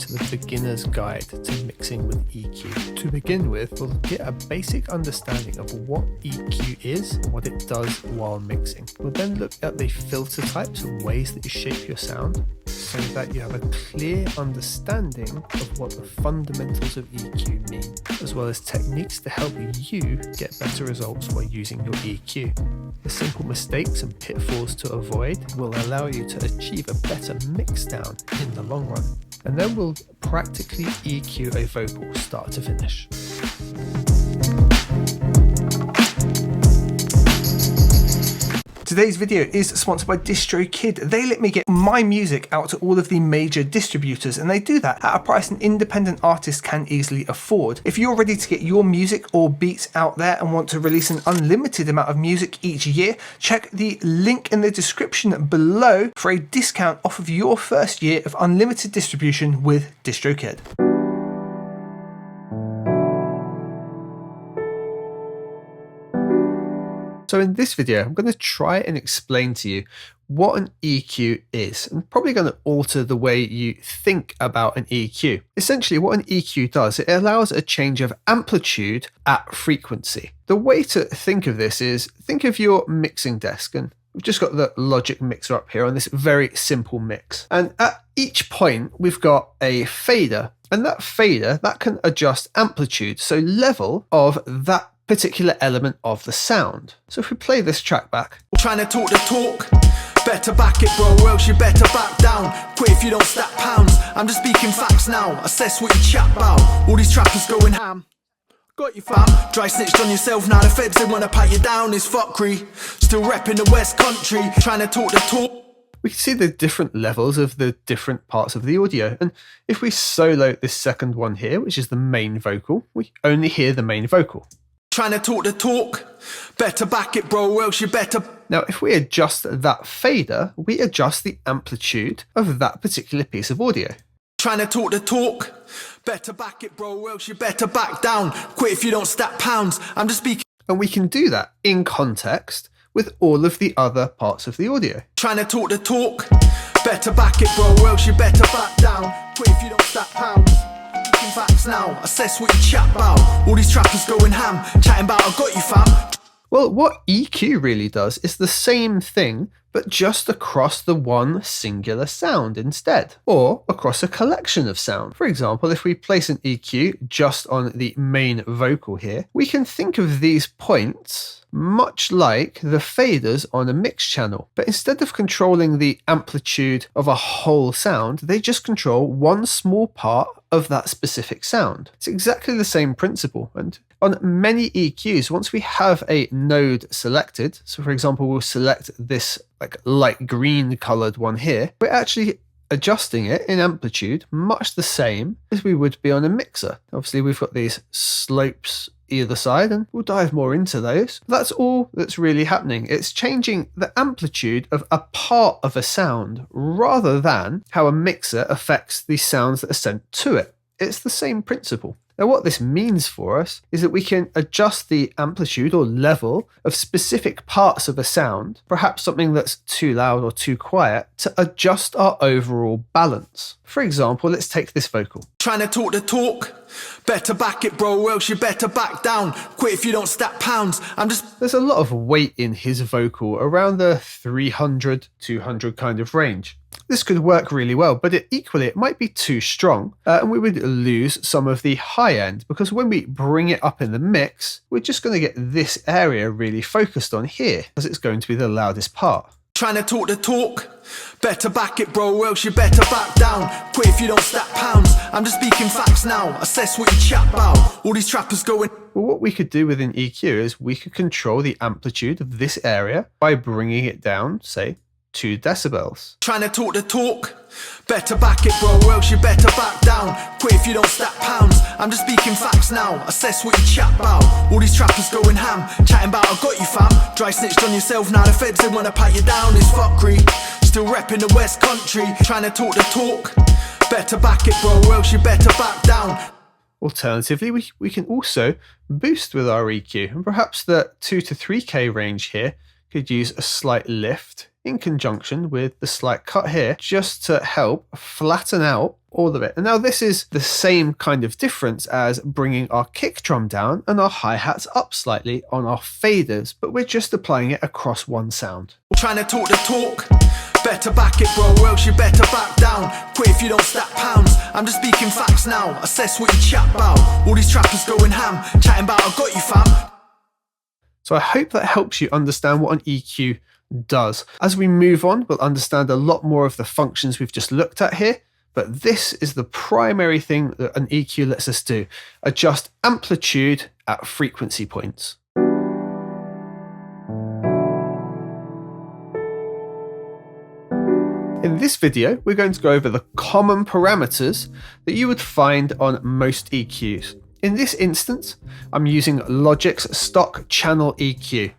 to the beginner's guide to mixing with EQ. To begin with, we'll get a basic understanding of what EQ is and what it does while mixing. We'll then look at the filter types and ways that you shape your sound so that you have a clear understanding of what the fundamentals of EQ mean, as well as techniques to help you get better results while using your EQ. The simple mistakes and pitfalls to avoid will allow you to achieve a better mix down in the long run. And then we'll practically EQ a vocal start to finish. Today's video is sponsored by DistroKid. They let me get my music out to all of the major distributors, and they do that at a price an independent artist can easily afford. If you're ready to get your music or beats out there and want to release an unlimited amount of music each year, check the link in the description below for a discount off of your first year of unlimited distribution with DistroKid. So in this video, I'm going to try and explain to you what an EQ is. I'm probably going to alter the way you think about an EQ. Essentially, what an EQ does, it allows a change of amplitude at frequency. The way to think of this is, think of your mixing desk, and we've just got the Logic mixer up here on this very simple mix. And at each point, we've got a fader, and that fader, that can adjust amplitude, so level of that particular element of the sound. So if we play this track back. Trying to talk the talk, better back it bro, or else you better back down. Quit if you don't stack pounds, I'm just speaking facts now. Assess what you chat about, all these trappers going ham. Got you fam, dry snitched on yourself, now the feds they wanna pat you down, it's fuckery. Still repping the West Country, trying to talk the talk. We can see the different levels of the different parts of the audio, and if we solo this second one here, which is the main vocal, we only hear the main vocal. Trying to talk the talk, better back it bro, or else you better. Now if we adjust that fader, we adjust the amplitude of that particular piece of audio. Trying to talk the talk, better back it bro, or else you better back down. Quit if you don't stack pounds, I'm just speaking. And we can do that in context with all of the other parts of the audio. Trying to talk the talk, better back it bro, or else you better back down. Quit if you don't stack pounds. Facts now, assess what you chat about. All these trappers going ham, chatting about I got you fam. Well, what EQ really does is the same thing, but just across the one singular sound instead, or across a collection of sound. For example, if we place an EQ just on the main vocal here, we can think of these points much like the faders on a mix channel. But instead of controlling the amplitude of a whole sound, they just control one small part of that specific sound. It's exactly the same principle. And on many EQs, once we have a node selected, so for example, we'll select this like light green colored one here, we're actually adjusting it in amplitude much the same as we would be on a mixer. Obviously, we've got these slopes either side, and we'll dive more into those. That's all that's really happening. It's changing the amplitude of a part of a sound rather than how a mixer affects the sounds that are sent to it. It's the same principle. Now what this means for us is that we can adjust the amplitude or level of specific parts of a sound, perhaps something that's too loud or too quiet, to adjust our overall balance. For example, let's take this vocal. Trying to talk the talk, better back it bro, or else you better back down. Quit if you don't stack pounds, I'm just. There's a lot of weight in his vocal, around the 300, 200 kind of range. This could work really well, but it might be too strong, and we would lose some of the high end, because when we bring it up in the mix, we're just going to get this area really focused on here, because it's going to be the loudest part. Trying to talk the talk, better back it bro, or else you better back down. Quit if you don't stack pounds, I'm just speaking facts now. Assess what you chat about, all these trappers going. Well, what we could do with an EQ is we could control the amplitude of this area by bringing it down, say, 2 decibels. Trying to talk the talk, better back it bro, or else you better back down. Quit if you don't stack pounds, I'm just speaking facts now. Assess what you chat about, all these trappers going ham, chatting about I got you fam. Dry snitched on yourself, now the feds they wanna pat you down, it's fuckery. Still repping the West Country, trying to talk the talk, better back it bro, or else you better back down. Alternatively, we can also boost with our EQ, and perhaps the 2 to 3K range here could use a slight lift in conjunction with the slight cut here, just to help flatten out all of it. And now this is the same kind of difference as bringing our kick drum down and our hi-hats up slightly on our faders, but we're just applying it across one sound. Trying to talk the talk, better back it bro, or else you better back down. Quit if you don't stack pounds, I'm just speaking facts now. Assess what you chat about, all these trappers going ham, chatting about I got you fam. So I hope that helps you understand what an EQ does. As we move on, we'll understand a lot more of the functions we've just looked at here, but this is the primary thing that an EQ lets us do: adjust amplitude at frequency points. In this video, we're going to go over the common parameters that you would find on most EQs. In this instance, I'm using Logic's stock channel EQ.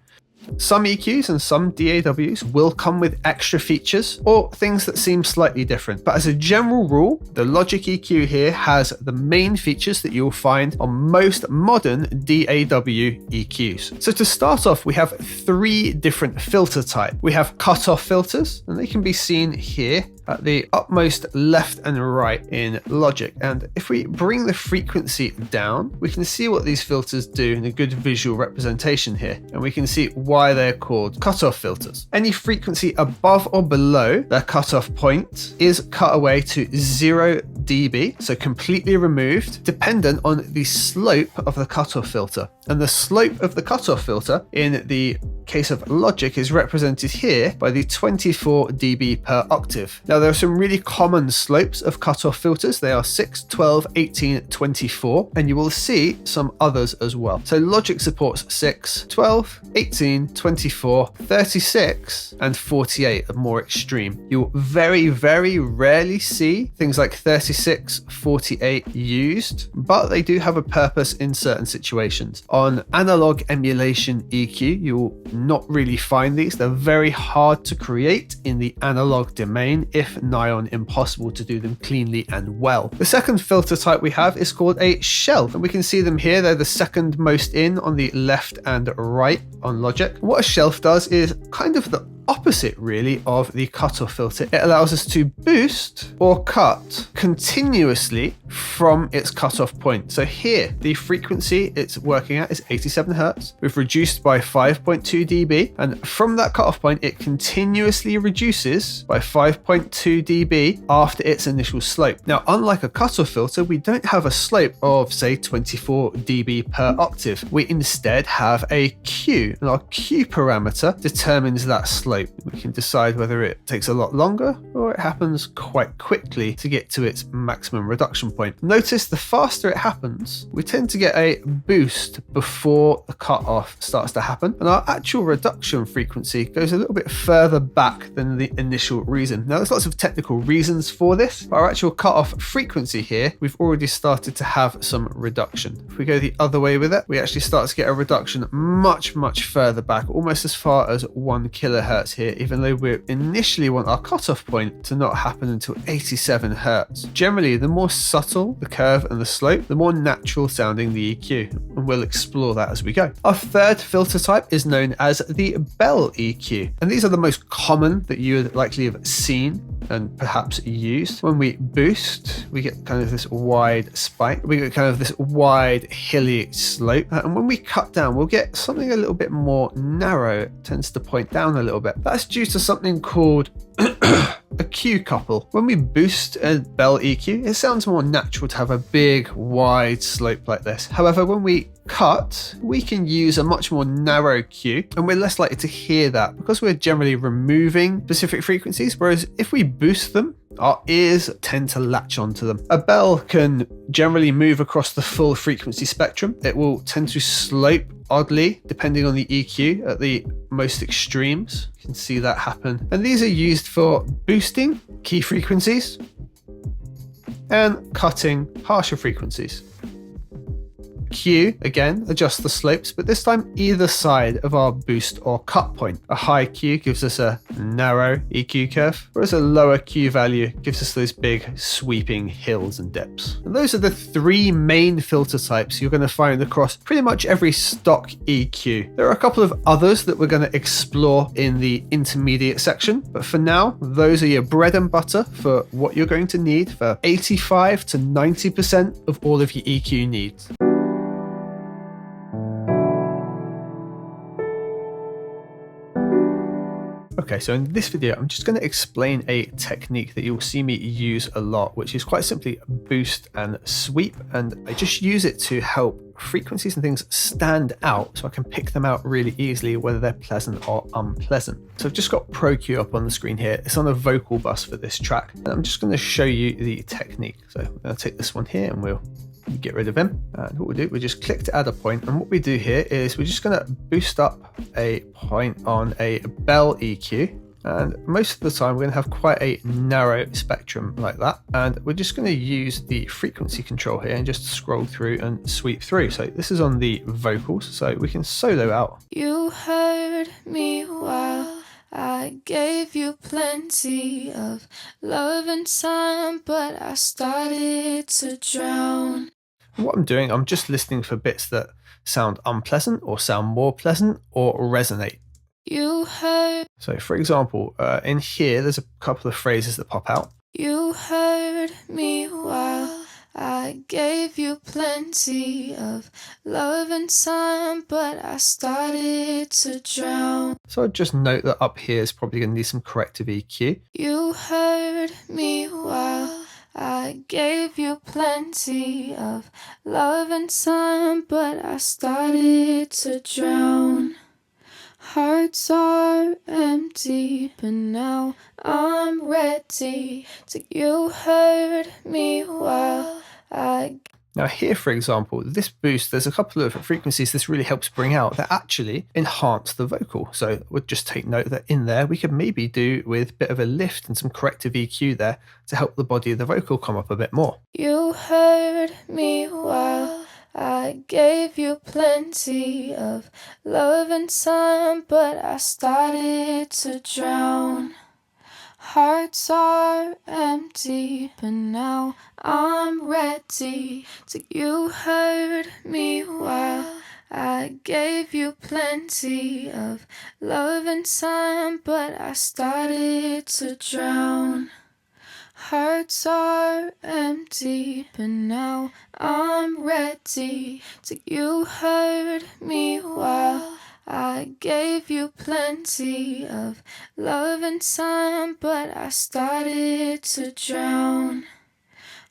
Some EQs and some DAWs will come with extra features or things that seem slightly different, but as a general rule, the Logic EQ here has the main features that you'll find on most modern DAW EQs. So to start off, we have 3 different filter types. We have cutoff filters, and they can be seen here at the upmost left and right in Logic. And if we bring the frequency down, we can see what these filters do in a good visual representation here. And we can see why they're called cutoff filters. Any frequency above or below their cutoff point is cut away to 0 dB, so completely removed, dependent on the slope of the cutoff filter. And the slope of the cutoff filter in the case of Logic is represented here by the 24 dB per octave. Now there are some really common slopes of cutoff filters. They are 6, 12, 18, 24, and you will see some others as well. So Logic supports 6, 12, 18, 24, 36, and 48 are more extreme. You'll very, very rarely see things like 36, 48 used, but they do have a purpose in certain situations. On analog emulation EQ, you will not really find these. They're very hard to create in the analog domain, if nigh on impossible to do them cleanly and well. The second filter type we have is called a shelf, and we can see them here. They're the second most in on the left and right on Logic. What a shelf does is kind of the opposite really of the cutoff filter. It allows us to boost or cut continuously from its cutoff point. So here, the frequency it's working at is 87 Hertz. We've reduced by 5.2 dB, and from that cutoff point, it continuously reduces by 5.2 dB after its initial slope. Now, unlike a cutoff filter, we don't have a slope of say 24 dB per octave. We instead have a Q, and our Q parameter determines that slope. We can decide whether it takes a lot longer or it happens quite quickly to get to its maximum reduction point. Notice the faster it happens, we tend to get a boost before the cutoff starts to happen, and our actual reduction frequency goes a little bit further back than the initial reason. Now, there's lots of technical reasons for this, but our actual cutoff frequency here, we've already started to have some reduction. If we go the other way with it, we actually start to get a reduction much, much further back, almost as far as 1 kilohertz here, even though we initially want our cutoff point to not happen until 87 Hertz. Generally, the more subtle the curve and the slope, the more natural sounding the EQ, and we'll explore that as we go. Our third filter type is known as the bell EQ, and these are the most common that you would likely have seen and perhaps used. When we boost, we get kind of this wide spike, we get kind of this wide hilly slope, and when we cut down, we'll get something a little bit more narrow. It tends to point down a little bit. That's due to something called a Q couple. When we boost a bell EQ, it sounds more natural to have a big wide slope like this. However, when we cut, we can use a much more narrow Q, and we're less likely to hear that because we're generally removing specific frequencies, whereas if we boost them, our ears tend to latch onto them. A bell can generally move across the full frequency spectrum. It will tend to slope oddly depending on the EQ at the most extremes. You can see that happen. And these are used for boosting key frequencies and cutting harsher frequencies. Q, again, adjust the slopes, but this time either side of our boost or cut point. A high Q gives us a narrow EQ curve, whereas a lower Q value gives us those big sweeping hills and dips. And those are the three main filter types you're going to find across pretty much every stock EQ. There are a couple of others that we're going to explore in the intermediate section, but for now, those are your bread and butter for what you're going to need for 85 to 90% of all of your EQ needs. Okay, so in this video, I'm just going to explain a technique that you'll see me use a lot, which is quite simply boost and sweep. And I just use it to help frequencies and things stand out so I can pick them out really easily, whether they're pleasant or unpleasant. So I've just got Pro Q up on the screen here. It's on a vocal bus for this track. And I'm just going to show you the technique. So I'm going to take this one here and we'll get rid of him, and what we'll do, we just click to add a point, and what we do here is we're just going to boost up a point on a bell EQ, and most of the time we're going to have quite a narrow spectrum like that, and we're just going to use the frequency control here and just scroll through and sweep through. So this is on the vocals, so we can solo out. You heard me while I gave you plenty of love and time, but I started to drown. What I'm doing, I'm just listening for bits that sound unpleasant or sound more pleasant or resonate. You heard. So for example, in here, there's a couple of phrases that pop out. You heard me while I gave you plenty of love and time, but I started to drown. So I'd just note that up here is probably going to need some corrective EQ. You heard me while I gave you plenty of love and time, but I started to drown. Hearts are empty, but now I'm ready to. You heard me while I. Now here, for example, this boost, there's a couple of frequencies this really helps bring out that actually enhance the vocal. So we'll just take note that in there, we could maybe do with a bit of a lift and some corrective EQ there to help the body of the vocal come up a bit more. You heard me while I gave you plenty of love and time, but I started to drown. Hearts are empty, but now I'm ready to. You heard me while I gave you plenty of love and time, but I started to drown. Hearts are empty, but now I'm ready to. You heard me while I gave you plenty of love and time, but I started to drown.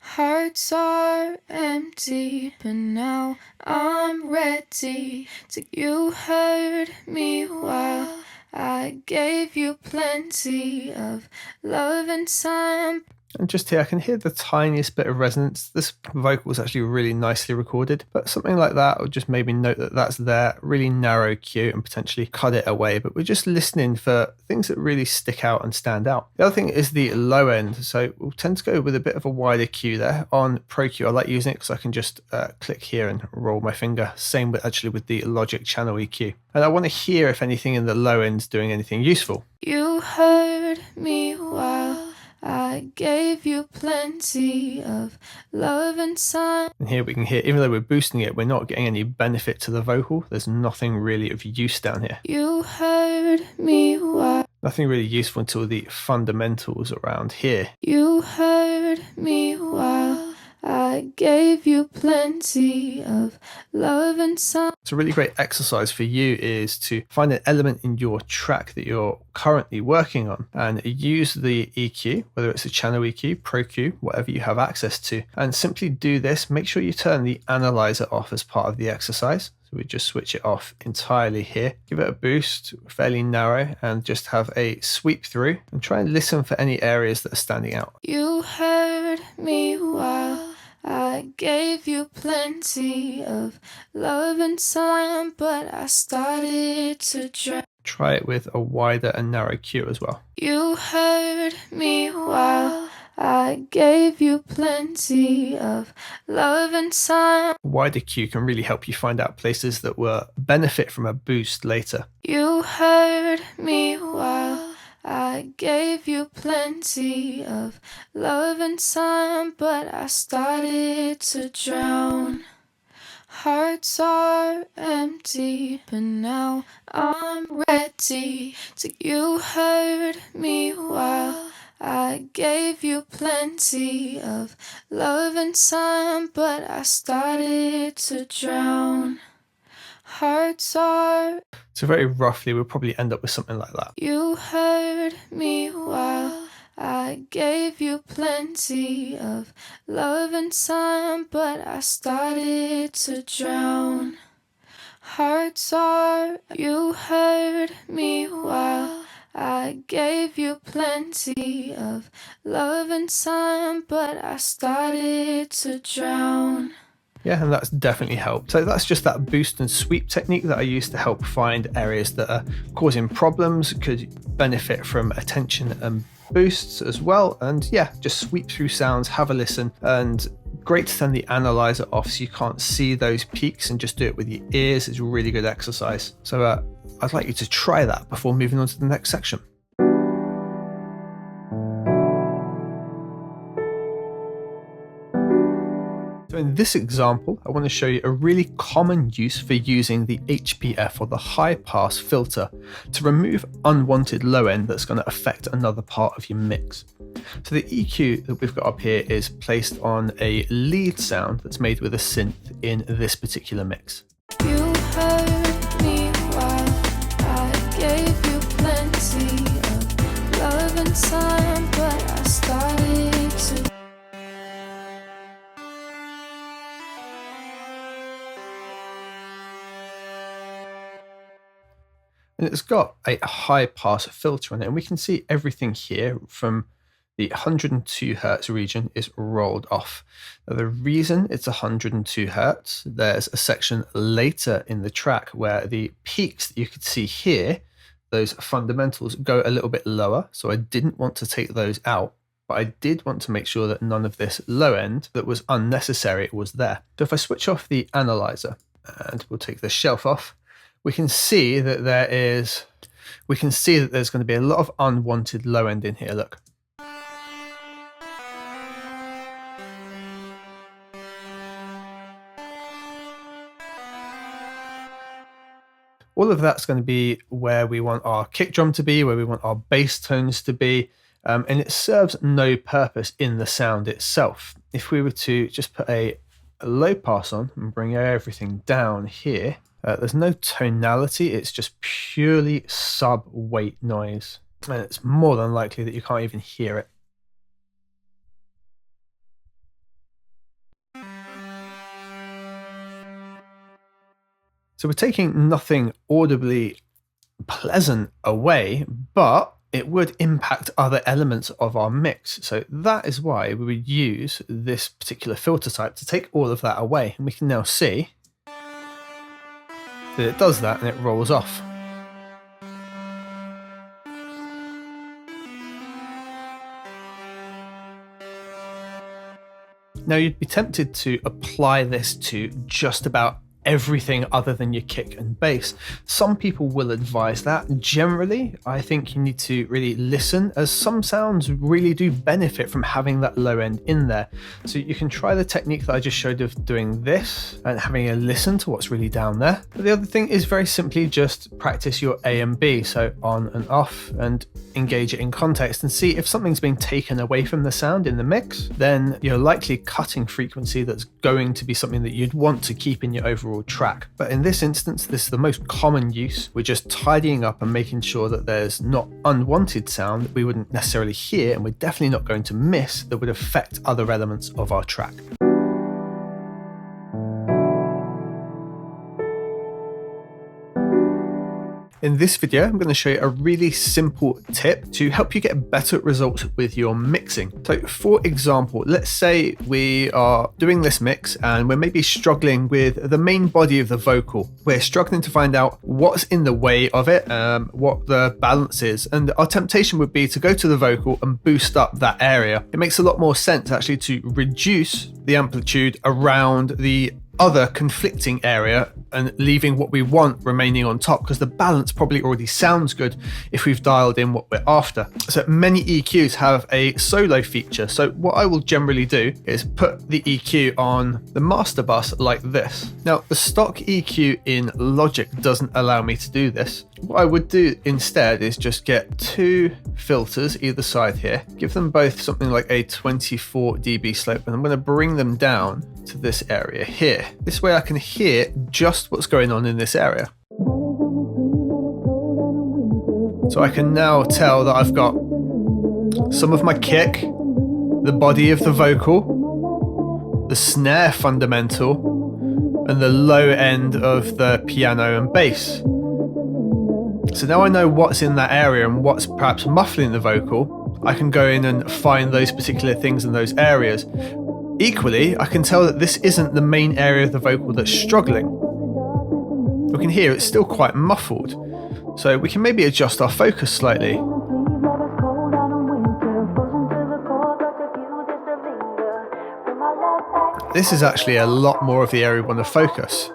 Hearts are empty, but now I'm ready to. You heard me while I gave you plenty of love and time. And just here, I can hear the tiniest bit of resonance. This vocal is actually really nicely recorded, but something like that would just maybe note that that's there, really narrow Q, and potentially cut it away. But we're just listening for things that really stick out and stand out. The other thing is the low end. So we'll tend to go with a bit of a wider Q there. On Pro Q, I like using it because I can just click here and roll my finger. Same with actually with the Logic channel EQ. And I want to hear if anything in the low end is doing anything useful. You heard me while I gave you plenty of love and time. And here we can hear, even though we're boosting it, we're not getting any benefit to the vocal. There's nothing really of use down here. You heard me while. Nothing really useful until the fundamentals around here. You heard me while I gave you plenty of love and time. So a really great exercise for you is to find an element in your track that you're currently working on and use the EQ, whether it's a channel EQ, Pro Q, whatever you have access to, and simply do this. Make sure you turn the analyzer off as part of the exercise. So we just switch it off entirely here, give it a boost, fairly narrow, and just have a sweep through and try and listen for any areas that are standing out. You heard me while I gave you plenty of love and time, but I started to drown. Try it with a wider and narrow Q as well. You heard me while I gave you plenty of love and time. Wide EQ can really help you find out places that will benefit from a boost later. You heard me well. I gave you plenty of love and time, but I started to drown. Hearts are empty, but now I'm ready to. You heard me well. I gave you plenty of love and time, but I started to drown. Hearts are. So very roughly, we'll probably end up with something like that. You heard me well. I gave you plenty of love and time, but I started to drown. Hearts are. You heard me well. I gave you plenty of love and time, but I started to drown. Yeah, and that's definitely helped. So that's just that boost and sweep technique that I use to help find areas that are causing problems, could benefit from attention and boosts as well. And yeah, just sweep through sounds, have a listen, and great to turn the analyzer off so you can't see those peaks and just do it with your ears. It's a really good exercise. So I'd like you to try that before moving on to the next section. So in this example, I want to show you a really common use for using the HPF or the high pass filter to remove unwanted low end that's going to affect another part of your mix. So the EQ that we've got up here is placed on a lead sound that's made with a synth in this particular mix. You heard me well. I gave you plenty of love and time, but I started to. And it's got a high pass filter on it, and we can see everything here from the 102 hertz region is rolled off. Now, the reason it's 102 hertz, there's a section later in the track where the peaks that you could see here, those fundamentals, go a little bit lower. So I didn't want to take those out, but I did want to make sure that none of this low end that was unnecessary was there. So if I switch off the analyzer and we'll take the shelf off, we can see that there's going to be a lot of unwanted low end in here. Look. All of that's going to be where we want our kick drum to be, where we want our bass tones to be, and it serves no purpose in the sound itself. If we were to just put a low pass on and bring everything down here, there's no tonality, it's just purely sub-weight noise. And it's more than likely that you can't even hear it. So we're taking nothing audibly pleasant away, but it would impact other elements of our mix. So that is why we would use this particular filter type to take all of that away. And we can now see that it does that and it rolls off. Now you'd be tempted to apply this to just about everything other than your kick and bass. Some people will advise that. Generally, I think you need to really listen, as some sounds really do benefit from having that low end in there. So you can try the technique that I just showed of doing this and having a listen to what's really down there. But the other thing is very simply just practice your A and B, so on and off, and engage it in context and see if something's being taken away from the sound in the mix, then you're likely cutting frequency that's going to be something that you'd want to keep in your overall track. But in this instance, this is the most common use. We're just tidying up and making sure that there's not unwanted sound that we wouldn't necessarily hear, and we're definitely not going to miss, that would affect other elements of our track. In this video, I'm going to show you a really simple tip to help you get better results with your mixing. So for example, let's say we are doing this mix and we're maybe struggling with the main body of the vocal. We're struggling to find out what's in the way of it, what the balance is. And our temptation would be to go to the vocal and boost up that area. It makes a lot more sense actually to reduce the amplitude around the other conflicting area and leaving what we want remaining on top, because the balance probably already sounds good if we've dialed in what we're after. So many EQs have a solo feature. So what I will generally do is put the EQ on the master bus like this. Now the stock EQ in Logic doesn't allow me to do this. What I would do instead is just get two filters either side here, give them both something like a 24 dB slope, and I'm going to bring them down to this area here. This way I can hear just what's going on in this area. So I can now tell that I've got some of my kick, the body of the vocal, the snare fundamental, and the low end of the piano and bass. So now I know what's in that area and what's perhaps muffling the vocal. I can go in and find those particular things in those areas. Equally, I can tell that this isn't the main area of the vocal that's struggling. We can hear it's still quite muffled. So we can maybe adjust our focus slightly. This is actually a lot more of the area we want to focus.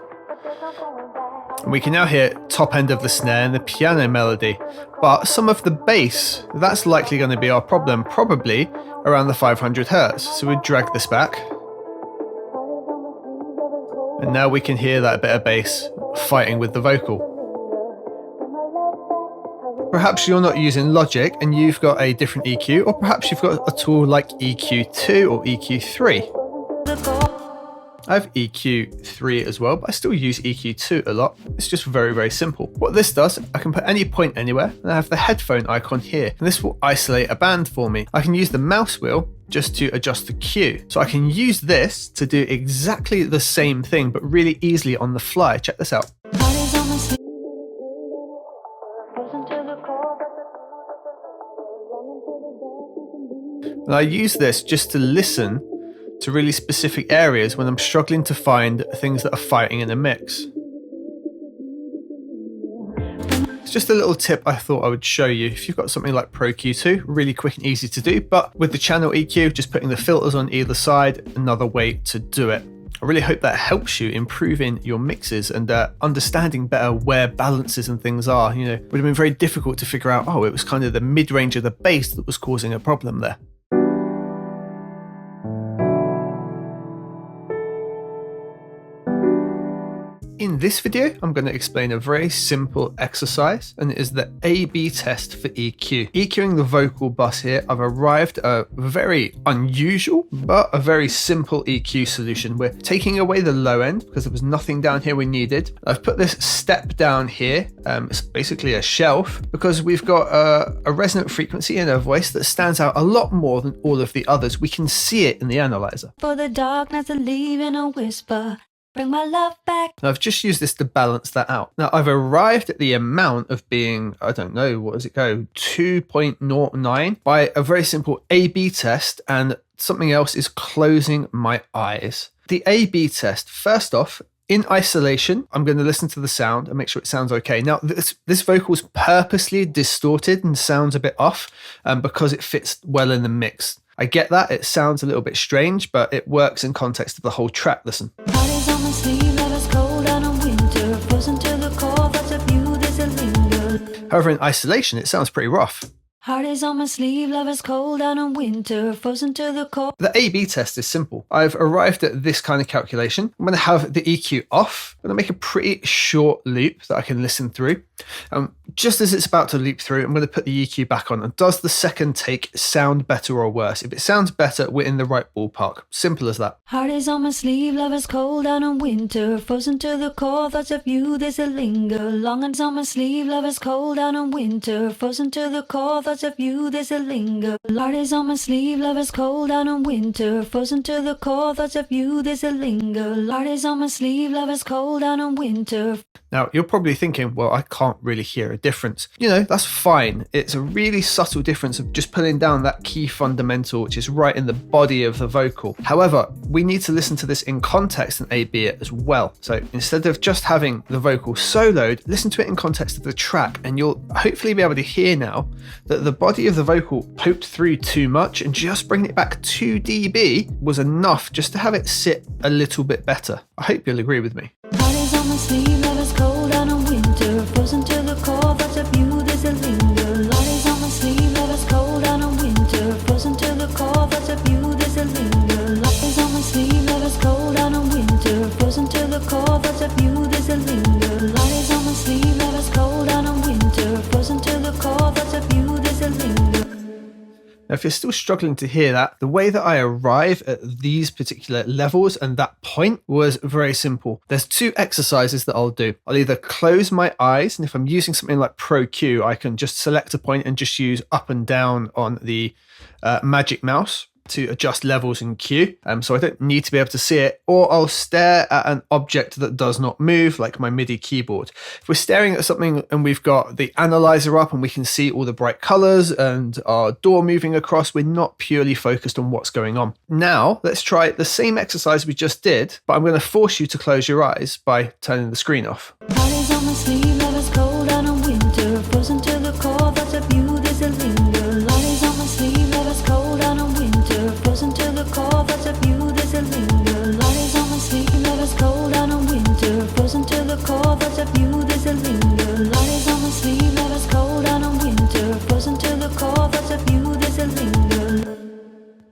And we can now hear top end of the snare and the piano melody, but some of the bass, that's likely going to be our problem, probably around the 500 Hertz. So we drag this back. And now we can hear that bit of bass fighting with the vocal. Perhaps you're not using Logic and you've got a different EQ, or perhaps you've got a tool like EQ2 or EQ3. I have EQ3 as well, but I still use EQ2 a lot. It's just very, very simple. What this does, I can put any point anywhere, and I have the headphone icon here, and this will isolate a band for me. I can use the mouse wheel just to adjust the Q. So I can use this to do exactly the same thing, but really easily on the fly. Check this out. And I use this just to listen to really specific areas when I'm struggling to find things that are fighting in a mix. It's just a little tip I thought I would show you. If you've got something like Pro Q2, really quick and easy to do, but with the channel EQ, just putting the filters on either side, another way to do it. I really hope that helps you improving your mixes and understanding better where balances and things are. You know, it would have been very difficult to figure out, oh, it was kind of the mid-range of the bass that was causing a problem there. In this video, I'm going to explain a very simple exercise, and it is the A/B test for EQ. EQing the vocal bus here, I've arrived at a very unusual, but a very simple EQ solution. We're taking away the low end because there was nothing down here we needed. I've put this step down here. It's basically a shelf because we've got a resonant frequency in our voice that stands out a lot more than all of the others. We can see it in the analyzer. For the darkness to leave in a whisper. Bring my love back. Now I've just used this to balance that out. Now I've arrived at the amount of being, I don't know, what does it go? 2.09 by a very simple A/B test, and something else is closing my eyes. The A/B test, first off, in isolation, I'm going to listen to the sound and make sure it sounds okay. Now this vocal is purposely distorted and sounds a bit off because it fits well in the mix. I get that, it sounds a little bit strange, but it works in context of the whole track. Listen. However, in isolation, it sounds pretty rough. Heart is on my sleeve, love is cold down in winter, frozen to the core. The A/B test is simple. I've arrived at this kind of calculation. I'm going to have the EQ off. I'm going to make a pretty short loop that I can listen through. Just as it's about to loop through, I'm going to put the EQ back on. And does the second take sound better or worse? If it sounds better, we're in the right ballpark. Simple as that. Heart is on my sleeve, love is cold down in winter, frozen to the core, thoughts of you, there's a linger. Longings on my sleeve, love is cold down in winter, frozen to the core, thoughts thoughts of you, there's a linger. Heart is on my sleeve, love is cold out in winter. Frozen to the core, thoughts of you, there's a linger. Heart is on my sleeve, love is cold out in winter. Now, you're probably thinking, well, I can't really hear a difference. You know, that's fine. It's a really subtle difference of just pulling down that key fundamental, which is right in the body of the vocal. However, we need to listen to this in context and A/B it as well. So instead of just having the vocal soloed, listen to it in context of the track, and you'll hopefully be able to hear now that the body of the vocal poked through too much, and just bringing it back 2 dB was enough just to have it sit a little bit better. I hope you'll agree with me. Heart is on my sleeve, love is cold out in winter. Frozen to the core, thoughts of you, there's a linger. Heart is on my sleeve, love is cold out in winter. Frozen to the core, thoughts of you, there's a linger. Heart is on my sleeve, love is cold out in winter. Frozen to the core, thoughts of you, there's a linger. Heart is on my sleeve, love is cold out in winter. Frozen to the core, thoughts of you, there's a linger. Now, if you're still struggling to hear that, the way that I arrive at these particular levels and that point was very simple. There's 2 exercises that I'll do. I'll either close my eyes, and if I'm using something like Pro Q, I can just select a point and just use up and down on the magic mouse to adjust levels in Q, so I don't need to be able to see it, or I'll stare at an object that does not move, like my MIDI keyboard. If we're staring at something and we've got the analyzer up and we can see all the bright colors and our door moving across, we're not purely focused on what's going on. Now, let's try the same exercise we just did, but I'm going to force you to close your eyes by turning the screen off. Heart is on my sleeve, love is cold out in winter. Frozen to the core, thoughts of you, there's a linger. Heart is on my sleeve, love is cold out in winter. Frozen to the core, thoughts of you, there's a linger. Heart is on my sleeve, love is cold out in winter. Frozen to the core, thoughts of you, there's a linger. Heart is on my sleeve, love is cold out in winter. Frozen to the core, thoughts of you, there's a linger.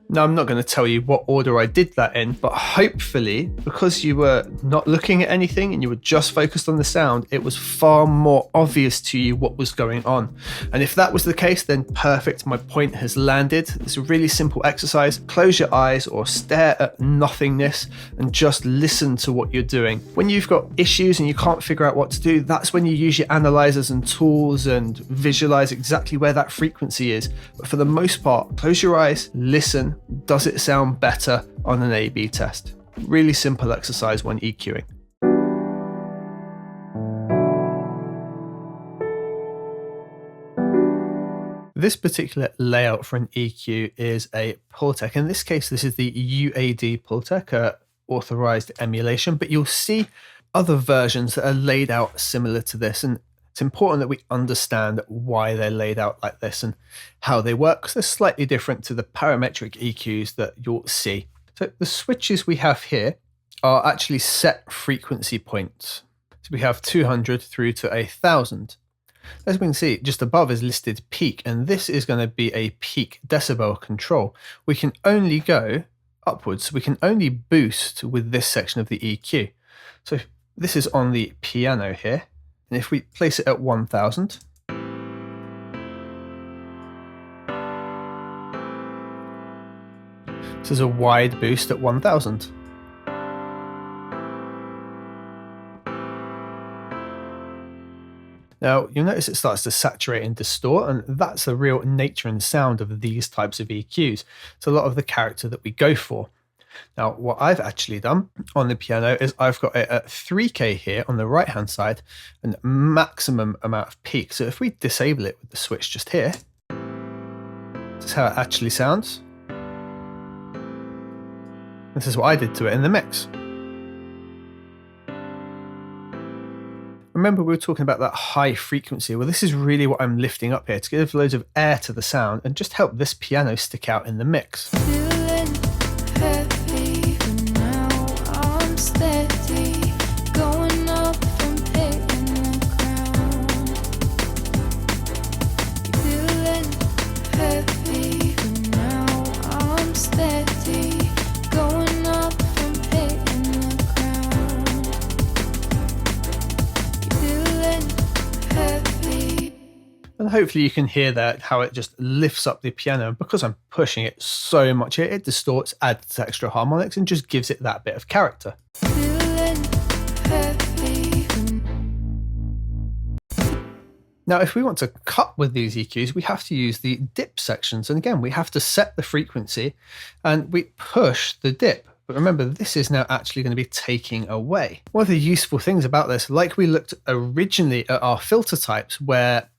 Now, I'm not going to tell you what order I did that in, but hopefully, because you were not looking at anything and you were just focused on the sound, it was far more obvious to you what was going on. And if that was the case, then perfect, my point has landed. It's a really simple exercise. Close your eyes or stare at nothingness and just listen to what you're doing. When you've got issues and you can't figure out what to do, that's when you use your analyzers and tools and visualize exactly where that frequency is. But for the most part, close your eyes, listen. Does it sound better on an A/B test? Really simple exercise when EQing. This particular layout for an EQ is a Pultec. In this case, this is the UAD Pultec, authorized emulation, but you'll see other versions that are laid out similar to this, and it's important that we understand why they're laid out like this and how they work, because they're slightly different to the parametric EQs that you'll see. So the switches we have here are actually set frequency points. So we have 200 through to 1000. As we can see, just above is listed peak, and this is going to be a peak decibel control. We can only go upwards. We can only boost with this section of the EQ. So this is on the piano here. And if we place it at 1000, this is a wide boost at 1000. Now, you'll notice it starts to saturate and distort, and that's the real nature and sound of these types of EQs. It's a lot of the character that we go for. Now, what I've actually done on the piano is I've got it at 3K here on the right-hand side and maximum amount of peak. So if we disable it with the switch just here, this is how it actually sounds. This is what I did to it in the mix. Remember, we were talking about that high frequency. Well, this is really what I'm lifting up here to give loads of air to the sound and just help this piano stick out in the mix. And hopefully you can hear that, how it just lifts up the piano. And because I'm pushing it so much here, it distorts, adds extra harmonics, and just gives it that bit of character. Now, if we want to cut with these EQs, we have to use the dip sections. And again, we have to set the frequency and we push the dip. But remember, this is now actually going to be taking away. One of the useful things about this, like we looked originally at our filter types where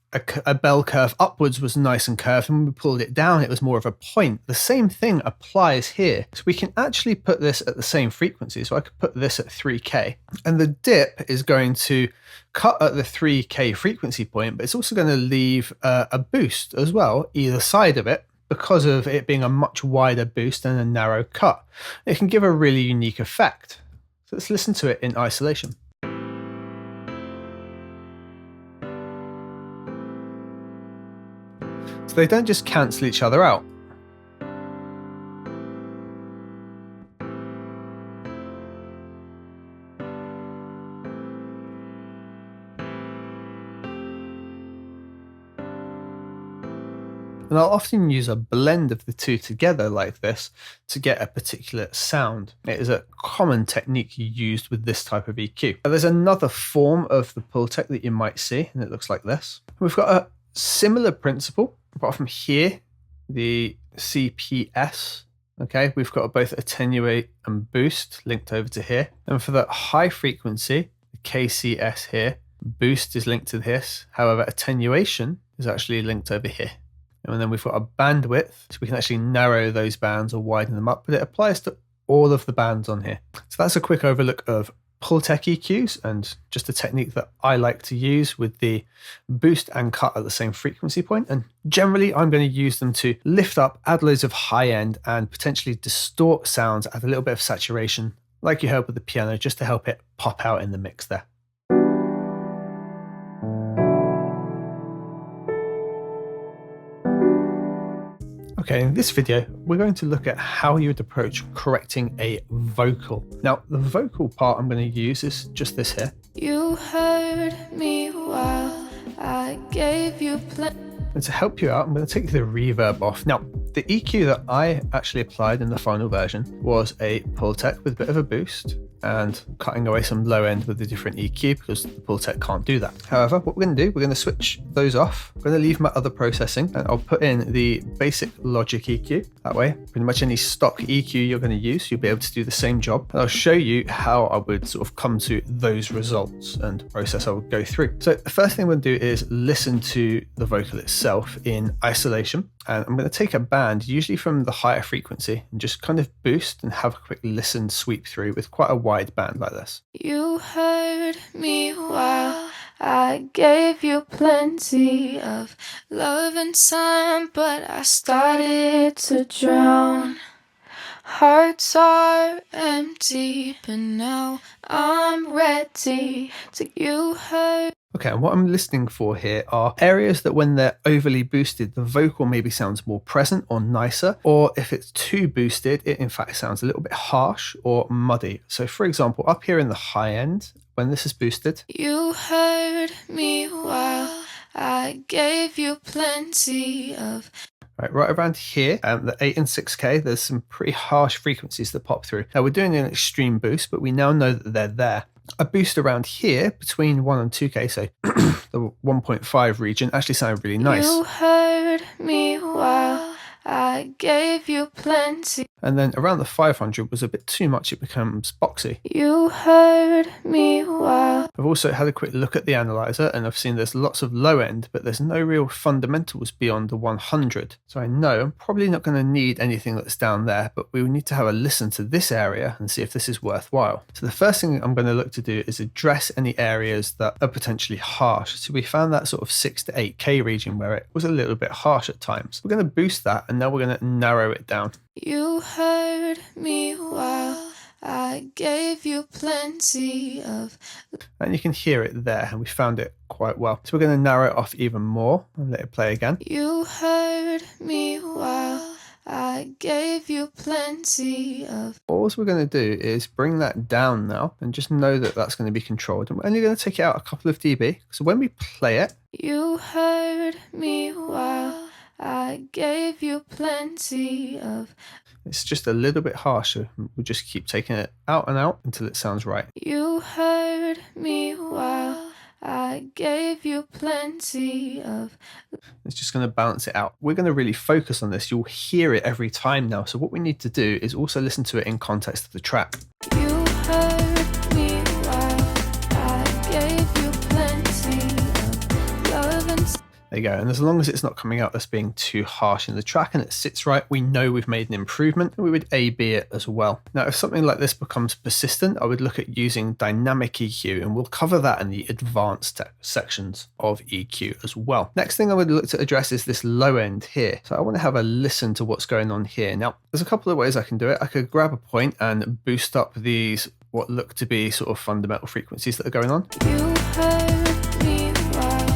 a bell curve upwards was nice and curved, and when we pulled it down, it was more of a point. The same thing applies here. So we can actually put this at the same frequency. So I could put this at 3K, and the dip is going to cut at the 3K frequency point, but it's also going to leave a boost as well, either side of it, because of it being a much wider boost and a narrow cut. It can give a really unique effect. So let's listen to it in isolation. So they don't just cancel each other out. And I'll often use a blend of the two together like this to get a particular sound. It is a common technique used with this type of EQ. Now, there's another form of the Pultec that you might see, and it looks like this. We've got a similar principle, apart from here, the CPS. Okay, we've got both attenuate and boost linked over to here. And for the high frequency, the KCS here, boost is linked to this. However, attenuation is actually linked over here. And then we've got a bandwidth, so we can actually narrow those bands or widen them up, but it applies to all of the bands on here. So that's a quick overlook of Pultec EQs and just a technique that I like to use with the boost and cut at the same frequency point. And generally, I'm going to use them to lift up, add loads of high end, and potentially distort sounds, add a little bit of saturation, like you heard with the piano, just to help it pop out in the mix there. Okay, in this video, we're going to look at how you would approach correcting a vocal. Now, the vocal part I'm going to use is just this here. You heard me while I gave you plenty. And to help you out, I'm going to take the reverb off. Now, the EQ that I actually applied in the final version was a Pultec with a bit of a boost and cutting away some low end with a different EQ because the Pultec can't do that. However, what we're going to do, we're going to switch those off. I'm going to leave my other processing and I'll put in the basic Logic EQ. That way, pretty much any stock EQ you're going to use, you'll be able to do the same job. And I'll show you how I would sort of come to those results and process I would go through. So the first thing I'm going to do is listen to the vocal itself in isolation. And I'm going to take a band, usually from the higher frequency, and just kind of boost and have a quick listen sweep through with quite a wide band like this. You heard me while I gave you plenty of love and time, but I started to drown. Hearts are empty, but now I'm ready to you heard. Okay, and what I'm listening for here are areas that when they're overly boosted, the vocal maybe sounds more present or nicer, or if it's too boosted, it in fact sounds a little bit harsh or muddy. So for example, up here in the high end, when this is boosted, you heard me while I gave you plenty of. Right around here, the 8 and 6K, there's some pretty harsh frequencies that pop through. Now we're doing an extreme boost, but we now know that they're there. A boost around here between 1 and 2K, so the 1.5 region, actually sounded really nice. You heard me while I gave you plenty. And then around the 500 was a bit too much, it becomes boxy. You heard me while. I've also had a quick look at the analyzer and I've seen there's lots of low end, but there's no real fundamentals beyond the 100. So I know I'm probably not going to need anything that's down there, but we will need to have a listen to this area and see if this is worthwhile. So the first thing I'm going to look to do is address any areas that are potentially harsh. So we found that sort of 6 to 8K region where it was a little bit harsh at times. We're going to boost that and now we're going to narrow it down. You heard me while I gave you plenty of. And you can hear it there, and we found it quite well. So we're going to narrow it off even more and let it play again. You heard me while I gave you plenty of. All we're going to do is bring that down now and just know that that's going to be controlled. And we're only going to take it out a couple of dB. So when we play it, you heard me while I gave you plenty of. It's just a little bit harsher. We'll just keep taking it out and out until it sounds right. You heard me while I gave you plenty of. It's just going to balance it out. We're going to really focus on this. You'll hear it every time now. So what we need to do is also listen to it in context of the track. You heard me while I gave you plenty of love and. There you go. And as long as it's not coming out as being too harsh in the track and it sits right, we know we've made an improvement, and we would A/B it as well. Now, if something like this becomes persistent, I would look at using dynamic EQ, and we'll cover that in the advanced sections of EQ as well. Next thing I would look to address is this low end here. So I want to have a listen to what's going on here. Now, there's a couple of ways I can do it. I could grab a point and boost up these, what look to be sort of fundamental frequencies that are going on. You heard me while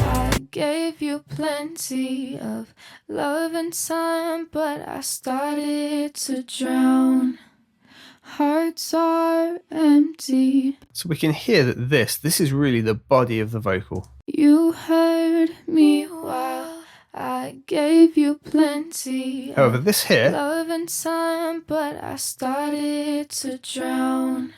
I gave you plenty of love and time, but I started to drown. Hearts are empty. So we can hear that this is really the body of the vocal. You heard me while I gave you plenty However, of this here, love and time, but I started to drown.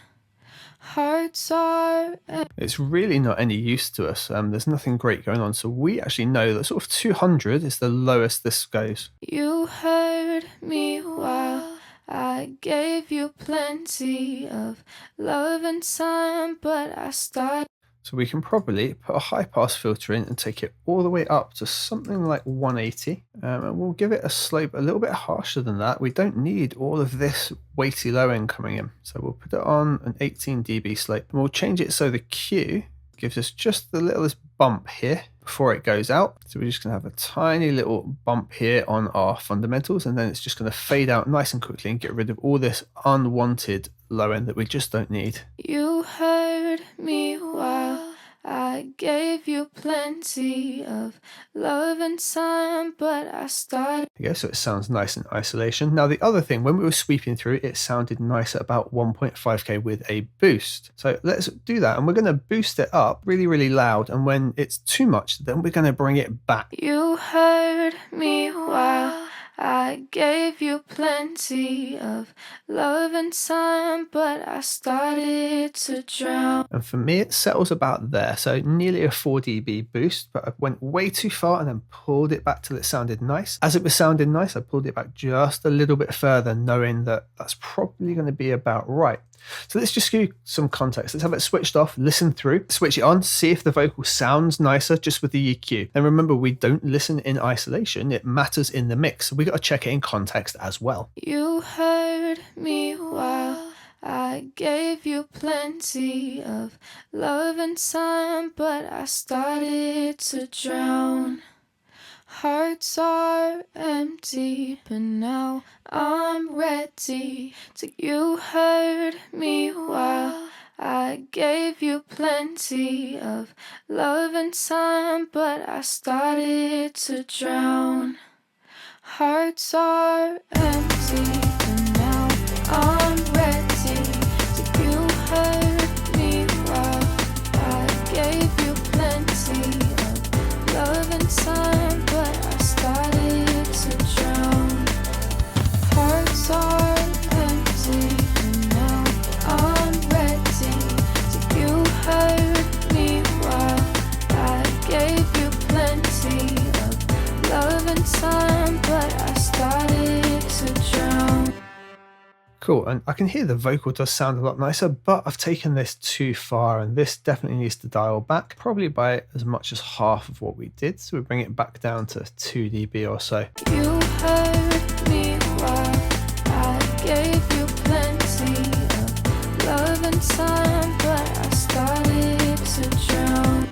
Hearts are empty. it's really not any use to us. There's nothing great going on. So we actually know that sort of 200 is the lowest this goes. You heard me while I gave you plenty of love and time, but I started. So we can probably put a high pass filter in and take it all the way up to something like 180. And we'll give it a slope a little bit harsher than that. We don't need all of this weighty low end coming in. So we'll put it on an 18 dB slope, and we'll change it so the Q gives us just the littlest bump here before it goes out. So we're just going to have a tiny little bump here on our fundamentals, and then it's just going to fade out nice and quickly and get rid of all this unwanted low end that we just don't need. You heard me while I gave you plenty of love and time, but I started. There you go, so it sounds nice in isolation. Now the other thing, when we were sweeping through, it sounded nice at about 1.5k with a boost. So let's do that, and we're going to boost it up really, really loud, and when it's too much, then we're going to bring it back. You heard me while I gave you plenty of love and time, but I started to drown. And for me, it settles about there. So nearly a 4 dB boost, but I went way too far and then pulled it back till it sounded nice. As it was sounding nice, I pulled it back just a little bit further, knowing that that's probably going to be about right. So let's just give you some context. Let's have it switched off, listen through, switch it on, see if the vocal sounds nicer just with the EQ. And remember, we don't listen in isolation. It matters in the mix. So we got to check it in context as well. You heard me while I gave you plenty of love and time, but I started to drown. Hearts are empty, but now I'm ready to. You heard me while I gave you plenty of love and time, but I started to drown. Hearts are empty, but now I'm ready to. You heard me while I gave you plenty of love and time, but I started to drown. Hearts are empty, and now I'm ready to. You heard me while I gave you plenty of love and time, but I started to drown. Cool, and I can hear the vocal does sound a lot nicer, but I've taken this too far, and this definitely needs to dial back, probably by as much as half of what we did. So we bring it back down to 2 dB or so. You heard me while I gave you plenty of love and time, but I started to drown.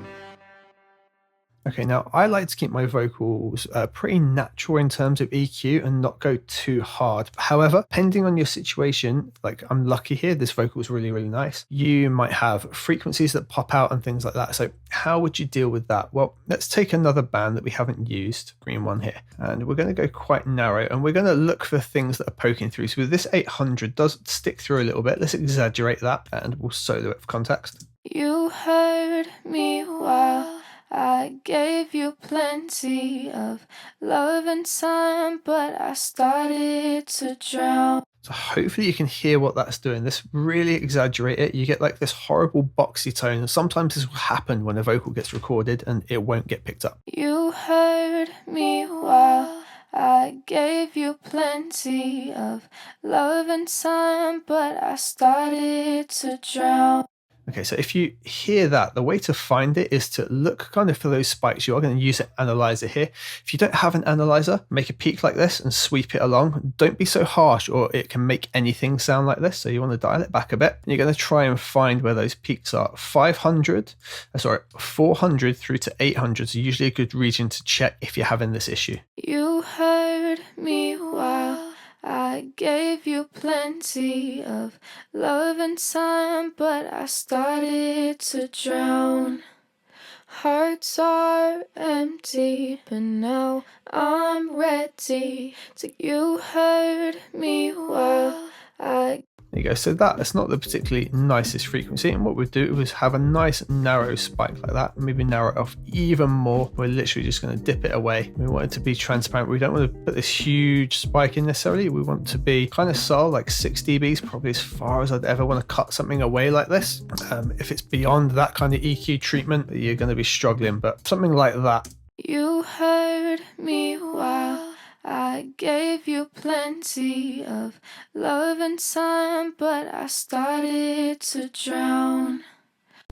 Okay, now I like to keep my vocals pretty natural in terms of EQ and not go too hard. However, depending on your situation, like I'm lucky here, this vocal is really, really nice. You might have frequencies that pop out and things like that. So how would you deal with that? Well, let's take another band that we haven't used, green one here, and we're going to go quite narrow, and we're going to look for things that are poking through. So this 800 does stick through a little bit. Let's exaggerate that, and we'll solo it for context. You heard me while I gave you plenty of love and time, but I started to drown. So hopefully you can hear what that's doing. This really exaggerate it. You get like this horrible boxy tone. And sometimes this will happen when a vocal gets recorded and it won't get picked up. You heard me while I gave you plenty of love and time, but I started to drown. Okay, so if you hear that, the way to find it is to look kind of for those spikes. You are going to use an analyzer here. If you don't have an analyzer, make a peak like this and sweep it along. Don't be so harsh or it can make anything sound like this. So you want to dial it back a bit. And you're going to try and find where those peaks are. 400 through to 800 is usually a good region to check if you're having this issue. You heard me while I gave you plenty of love and time, but I started to drown. Hearts are empty, but now I'm ready to. You heard me while I. There you go. So that's not the particularly nicest frequency. And what we'd do is have a nice narrow spike like that. Maybe narrow it off even more. We're literally just going to dip it away. We want it to be transparent. We don't want to put this huge spike in necessarily. We want to be kind of subtle, like 6 dBs, probably as far as I'd ever want to cut something away like this. If it's beyond that kind of EQ treatment, you're going to be struggling. But something like that. You heard me while I gave you plenty of love and time, but I started to drown.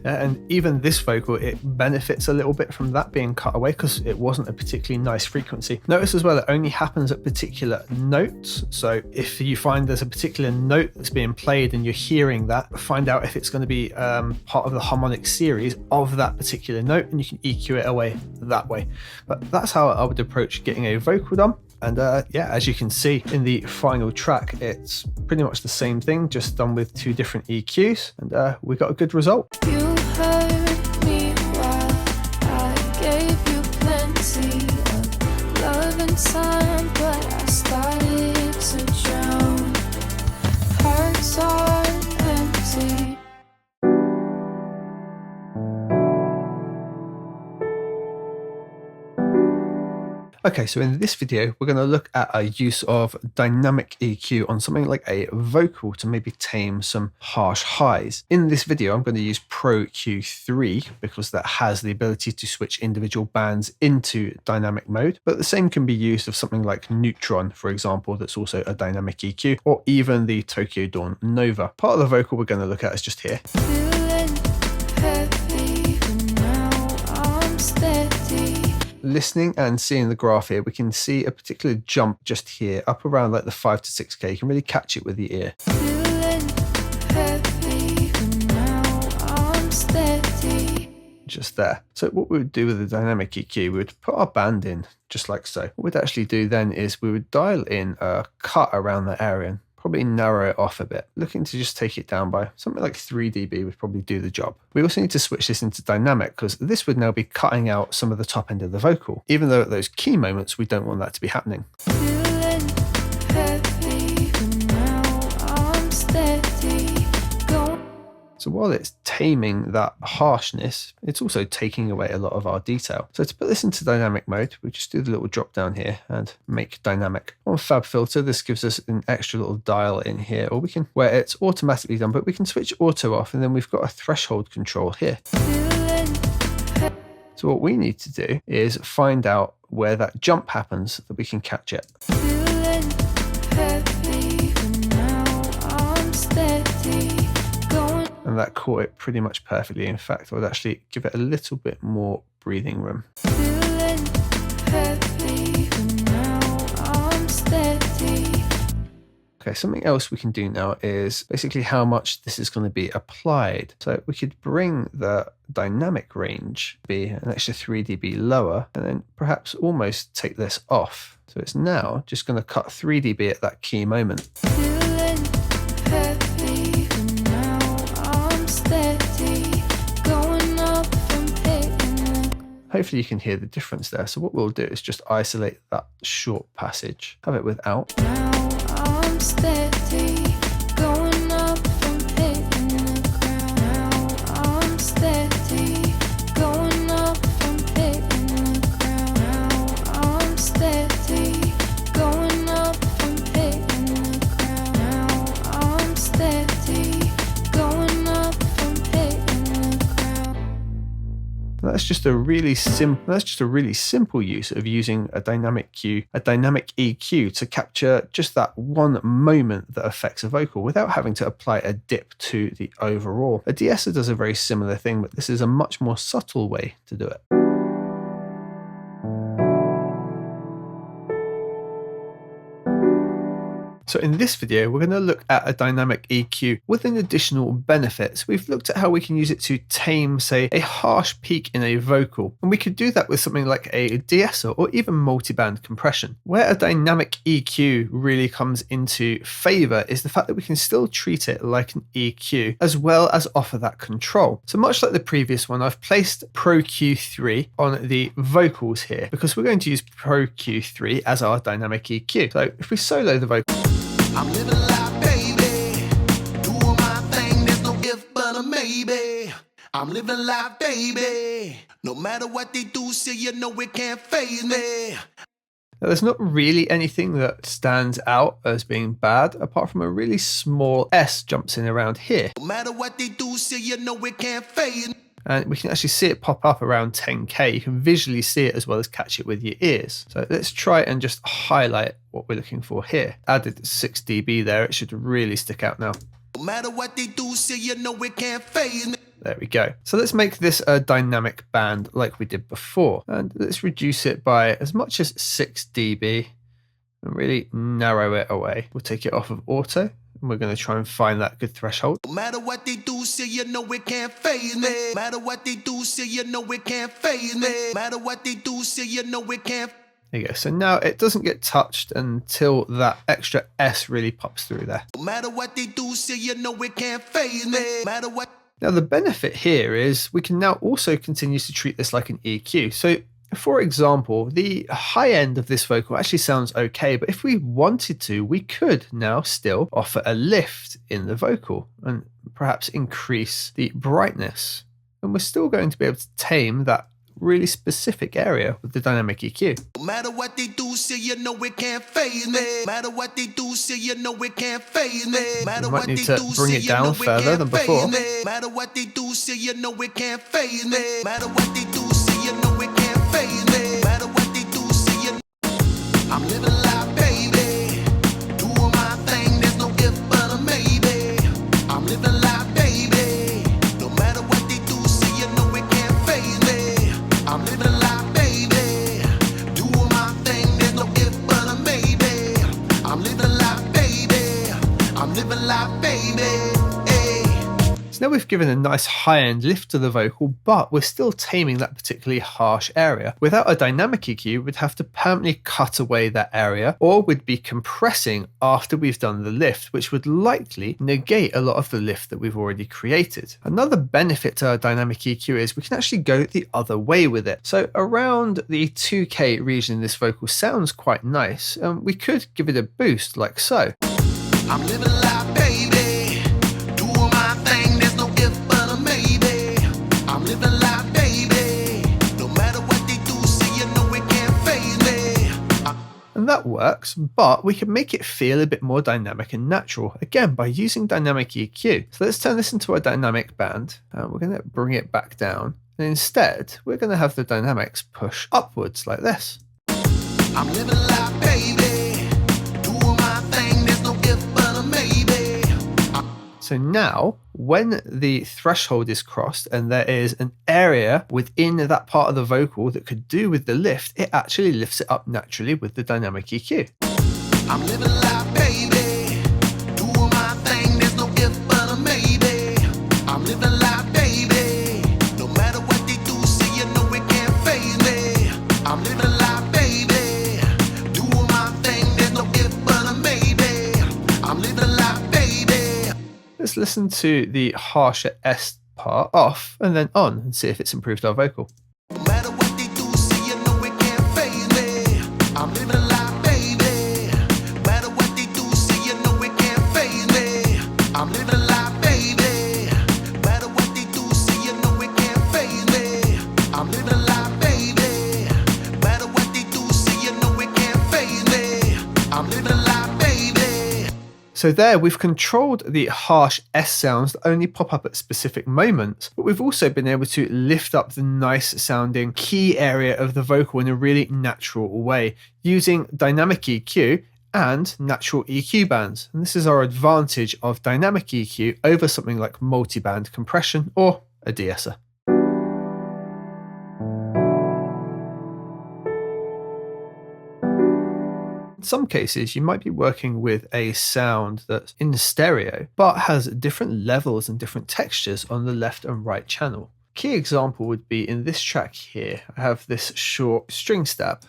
And even this vocal, it benefits a little bit from that being cut away because it wasn't a particularly nice frequency. Notice as well, it only happens at particular notes. So if you find there's a particular note that's being played and you're hearing that, find out if it's going to be part of the harmonic series of that particular note, and you can EQ it away that way. But that's how I would approach getting a vocal done. And yeah, as you can see in the final track, it's pretty much the same thing, just done with 2 different EQs, and we got a good result. You heard me while I gave you plenty of love and time, but I started to drown. Hearts are empty. Okay, so in this video, we're going to look at a use of dynamic EQ on something like a vocal to maybe tame some harsh highs. In this video, I'm going to use Pro Q3 because that has the ability to switch individual bands into dynamic mode, but the same can be used of something like Neutron, for example, that's also a dynamic EQ, or even the Tokyo Dawn Nova. Part of the vocal we're going to look at is just here. Feeling heavy, but now I'm steady. Listening and seeing the graph here, we can see a particular jump just here, up around like the 5 to 6K. You can really catch it with the ear. Feeling heavy, but now I'm steady. Just there. So what we would do with the dynamic EQ, we would put our band in just like so. What we'd actually do then is we would dial in a cut around that area and probably narrow it off a bit. Looking to just take it down by something like 3 dB would probably do the job. We also need to switch this into dynamic because this would now be cutting out some of the top end of the vocal, even though at those key moments we don't want that to be happening. Feeling heavy, but now I'm steady. So while it's taming that harshness, it's also taking away a lot of our detail. So to put this into dynamic mode, we just do the little drop down here and make dynamic. On Fab Filter, this gives us an extra little dial in here, or we can, where it's automatically done, but we can switch auto off, and then we've got a threshold control here. So what we need to do is find out where that jump happens so that we can catch it. Feeling heavy, but now I'm steady. And that caught it pretty much perfectly. In fact, I would actually give it a little bit more breathing room. Feeling heavy, but now I'm steady. Okay, something else we can do now is basically how much this is going to be applied. So we could bring the dynamic range, be an extra 3 dB lower, and then perhaps almost take this off. So it's now just going to cut 3 dB at that key moment. Feeling heavy, but now I'm steady. Going up from hitting. Hopefully you can hear the difference there. So what we'll do is just isolate that short passage, have it without. Now I'm steady. Going up from hitting the ground. Now I'm steady. Going up from just a really simple use of using a dynamic EQ to capture just that one moment that affects a vocal without having to apply a dip to the overall. A de-esser does a very similar thing, but this is a much more subtle way to do it. So in this video, we're going to look at a dynamic EQ with an additional benefit. So we've looked at how we can use it to tame, say, a harsh peak in a vocal. And we could do that with something like a de-esser or even multiband compression. Where a dynamic EQ really comes into favor is the fact that we can still treat it like an EQ, as well as offer that control. So much like the previous one, I've placed Pro Q3 on the vocals here because we're going to use Pro Q3 as our dynamic EQ. So if we solo the vocal, I'm living life, baby. Doing my thing, there's no if but a maybe. I'm living life, baby. No matter what they do, say you know it can't faze me. Now, there's not really anything that stands out as being bad, apart from a really small S jumps in around here. No matter what they do, say you know it can't faze me. And we can actually see it pop up around 10K. You can visually see it as well as catch it with your ears. So let's try and just highlight what we're looking for here. Added 6 dB there. It should really stick out now. No matter what they do, say you know it can't faze me. There we go. So let's make this a dynamic band like we did before. And let's reduce it by as much as 6 dB and really narrow it away. We'll take it off of auto. And we're going to try and find that good threshold. No matter what they do, say you know it can't faze me. No matter what they do, say you know it can't faze me. No matter what they do, say you know it can't. There you go. So now it doesn't get touched until that extra S really pops through there. No matter what they do, say you know it can't faze me. No matter what. Now the benefit here is we can now also continue to treat this like an EQ. So for example, the high end of this vocal actually sounds okay, but if we wanted to, we could now still offer a lift in the vocal and perhaps increase the brightness. And we're still going to be able to tame that really specific area with the dynamic EQ. No matter what they do, say you know it can't faze me. No matter what they do, say you know it can't faze me. No matter We might what need they to do, bring say it you down know further it than can't before. faze me. No matter what they do, say you know it can't faze me. No matter what they do, say you know it can't faze me. No matter what they do, say you know. I'm living life, baby. Doing my thing, there's no if but a maybe. I'm living life, baby. No matter what they do, say you know it can't faze me. I'm living life, baby. Doing my thing, there's no if but a maybe. I'm living life, baby. I'm living life, baby. So now we've given a nice high-end lift to the vocal, but we're still taming that particularly harsh area. Without a dynamic EQ, we'd have to permanently cut away that area, or we'd be compressing after we've done the lift, which would likely negate a lot of the lift that we've already created. Another benefit to our dynamic EQ is we can actually go the other way with it. So around the 2K region, this vocal sounds quite nice, and we could give it a boost like so. I'm living life, baby. Doing my thing, there's no if but a maybe. I'm living life, baby. No matter what they do, say you know it can't faze me. And that works, but we can make it feel a bit more dynamic and natural, again, by using dynamic EQ. So let's turn this into a dynamic band, and we're going to bring it back down. And instead, we're going to have the dynamics push upwards like this. I'm living life, baby. Doing my thing, there's no if but a maybe. So now, when the threshold is crossed and there is an area within that part of the vocal that could do with the lift, it actually lifts it up naturally with the dynamic EQ. I'm living life, baby. Doing my thing, there's no if but a maybe. I'm living life, baby. No matter what they do, say you know it can't faze me. I'm living life, baby. Doing my thing, there's no if but a maybe. I'm living life, baby. Let's listen to the harsher S part off and then on and see if it's improved our vocal. No matter what they do, say you know it can't faze me. I'm living life, baby. No matter what they do, say you know it can't faze me. I'm living life, baby. No matter what they do, say you know it can't faze me. I'm living life, baby. No matter what they do, say you know it can't faze me. I'm living life, baby. So there we've controlled the harsh S sounds that only pop up at specific moments, but we've also been able to lift up the nice sounding key area of the vocal in a really natural way using dynamic EQ and natural EQ bands. And this is our advantage of dynamic EQ over something like multiband compression or a de-esser. In some cases, you might be working with a sound that's in stereo, but has different levels and different textures on the left and right channel. Key example would be in this track here. I have this short string stab.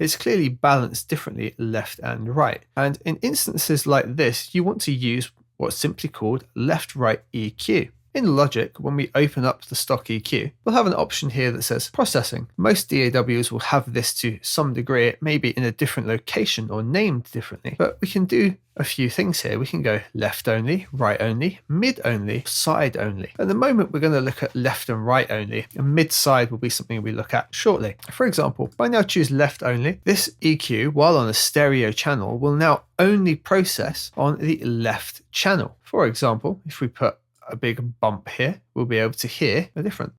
It's clearly balanced differently left and right. And in instances like this, you want to use what's simply called left-right EQ. In Logic, when we open up the stock EQ, we'll have an option here that says processing. Most DAWs will have this to some degree, maybe in a different location or named differently, but we can do a few things here. We can go left only, right only, mid only, side only. At the moment, we're going to look at left and right only, and mid side will be something we look at shortly. For example, if I now choose left only, this EQ, while on a stereo channel, will now only process on the left channel. For example, if we put a big bump here, we'll be able to hear a difference.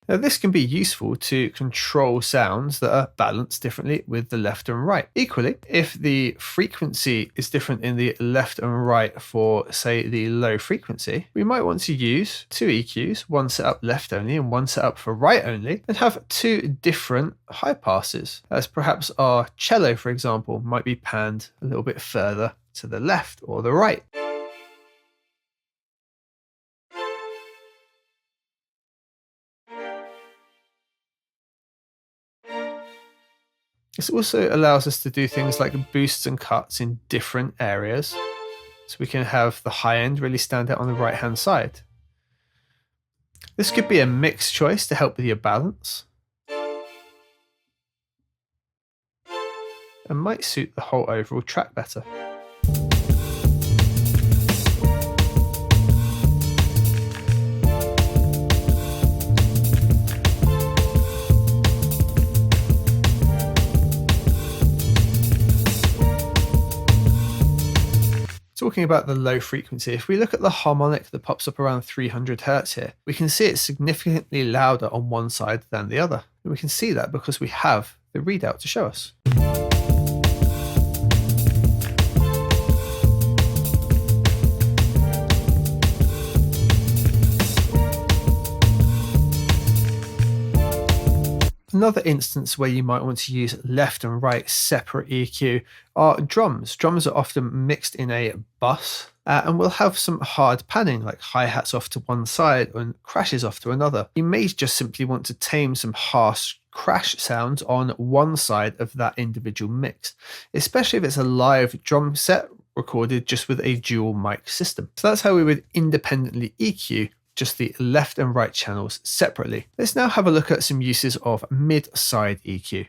Now this can be useful to control sounds that are balanced differently with the left and right. Equally, if the frequency is different in the left and right for, say, the low frequency, we might want to use two EQs, one set up left only and one set up for right only, and have two different high passes, as perhaps our cello, for example, might be panned a little bit further to the left or the right. This also allows us to do things like boosts and cuts in different areas. So we can have the high end really stand out on the right hand side. This could be a mixed choice to help with your balance, and might suit the whole overall track better. Talking about the low frequency, if we look at the harmonic that pops up around 300 Hz here, we can see it's significantly louder on one side than the other. And we can see that because we have the readout to show us. Another instance where you might want to use left and right separate EQ are drums. Drums are often mixed in a bus and will have some hard panning like hi-hats off to one side and crashes off to another. You may just simply want to tame some harsh crash sounds on one side of that individual mix, especially if it's a live drum set recorded just with a dual mic system. So that's how we would independently EQ just the left and right channels separately. Let's now have a look at some uses of mid-side EQ.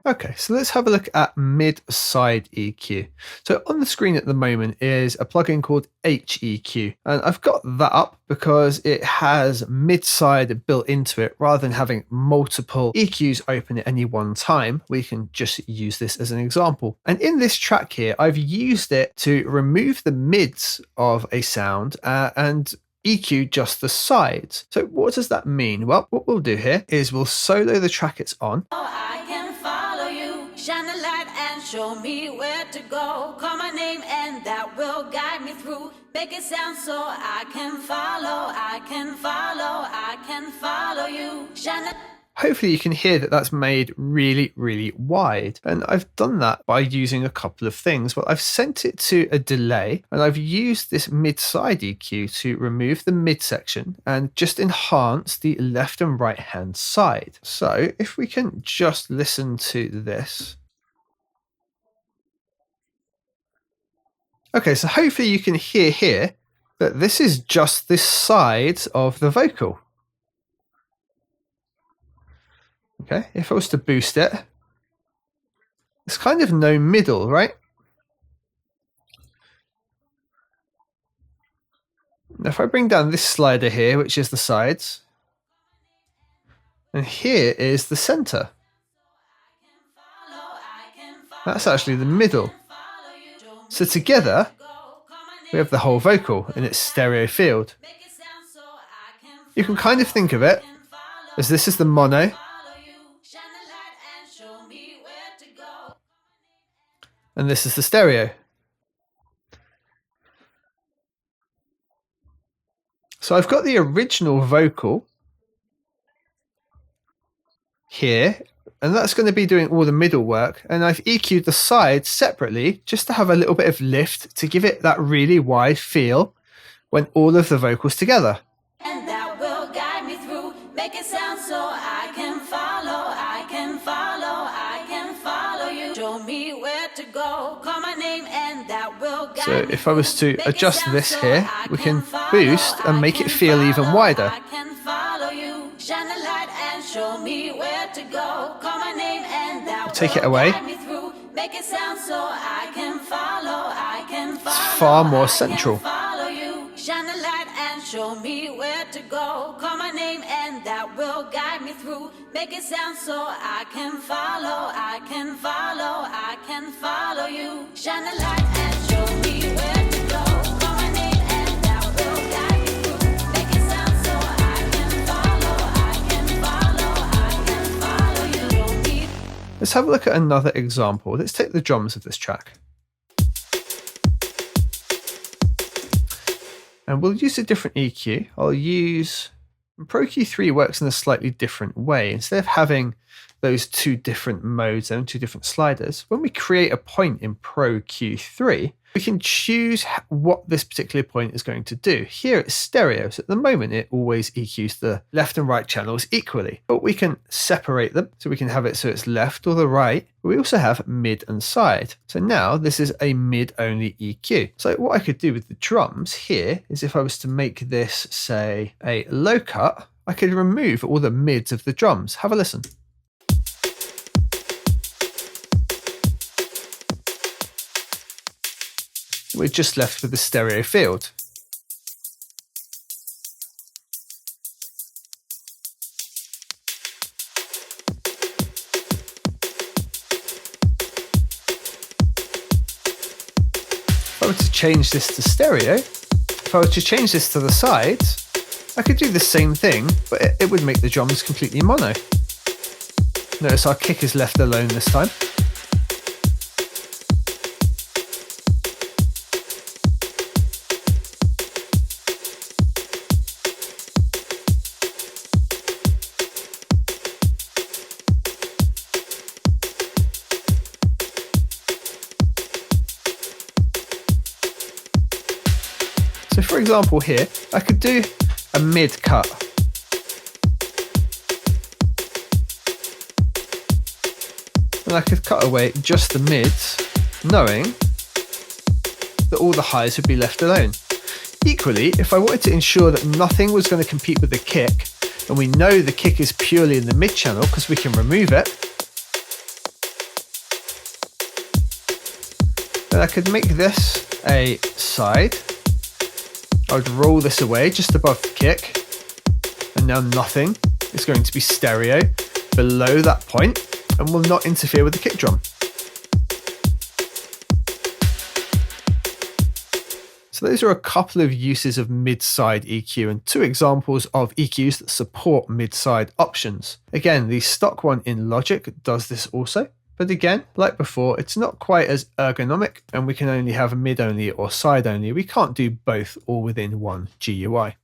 Okay, so let's have a look at mid-side EQ. So on the screen at the moment is a plugin called HEQ, and I've got that up because it has mid-side built into it. Rather than having multiple EQs open at any one time, we can just use this as an example. And in this track here, I've used it to remove the mids of a sound and EQ just the sides. So what does that mean? Well, what we'll do here is we'll solo the track it's on. Shine a light and show me where to go. Call my name and that will guide me through. Make it sound so I can follow, I can follow, I can follow you. Hopefully you can hear that that's made really, really wide. And I've done that by using a couple of things. Well, I've sent it to a delay and I've used this mid-side EQ to remove the midsection and just enhance the left and right hand side. So if we can just listen to this. Okay, so hopefully you can hear here that this is just this side of the vocal. Okay, if I was to boost it, There's kind of no middle, right? Now if I bring down this slider here, which is the sides, and here is the center. That's actually the middle. So together, we have the whole vocal in its stereo field. You can kind of think of it as this is the mono, and this is the stereo. So I've got the original vocal here, and that's going to be doing all the middle work, and I've EQ'd the sides separately just to have a little bit of lift to give it that really wide feel when all of the vocals together. And that will guide me through, make it sound so I can follow, I can follow, I can follow you. Show me where to go, call my name and that will guide So me if I was to through. adjust this here, we can boost and make it feel even wider. I can follow you, shine a light and show me where to go, call my name and that Take it will away. guide me through, make it sound so I can follow, I can follow. It's far more central. Follow you, shine a light and show me where to go. Call my name and that will guide me through. Make it sound so I can follow, I can follow, I can follow you. Shine a light and show me where to go. Call my name and that will guide me through. Make it sound so I can follow, I can follow, I can follow you. Show me. Let's have a look at another example. Let's take the drums of this track. And we'll use a different EQ. I'll use Pro Q3 works in a slightly different way. Instead of having those two different modes and two different sliders, when we create a point in Pro Q3, we can choose what this particular point is going to do. Here it's stereo, so at the moment it always EQs the left and right channels equally, but we can separate them, so we can have it so it's left or the right. We also have mid and side. So now this is a mid-only EQ. So what I could do with the drums here is if I was to make this, say, a low cut, I could remove all the mids of the drums. Have a listen. We're just left with the stereo field. If I were to change this to stereo, if I were to change this to the sides, I could do the same thing, but it would make the drums completely mono. Notice our kick is left alone this time. So for example here, I could do a mid cut. And I could cut away just the mids, knowing that all the highs would be left alone. Equally, if I wanted to ensure that nothing was going to compete with the kick, and we know the kick is purely in the mid channel because we can remove it, then I could make this a side. I would roll this away just above the kick, and now nothing is going to be stereo below that point and will not interfere with the kick drum. So those are a couple of uses of mid-side EQ and two examples of EQs that support mid-side options. Again, the stock one in Logic does this also, but again, like before, it's not quite as ergonomic and we can only have mid-only or side-only. We can't do both all within one GUI.